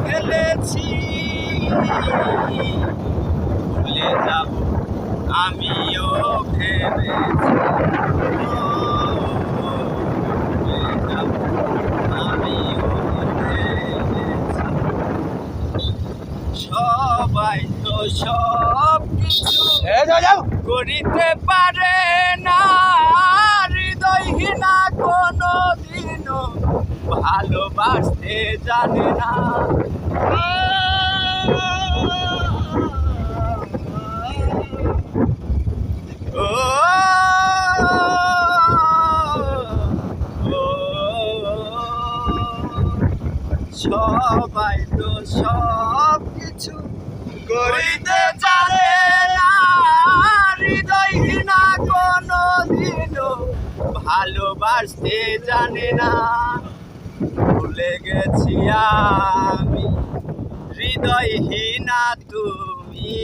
ফেলেছি, ভুলে যাব আমিও ভেবেছি, ভুলে যাব আমিও ভেবেছি। সবাই তো সব কিছু করিতে পারে না, হৃদয়হীনা কোনো দিনও ভালোবাসতে জানে না। ও সবাই তো সব কিছু করিতে জানে না, হৃদয়হীনা কোনো দিনও ভালোবাসতে জানে না। ভুলে গেছি আমি হৃদয়হীনা তুমি।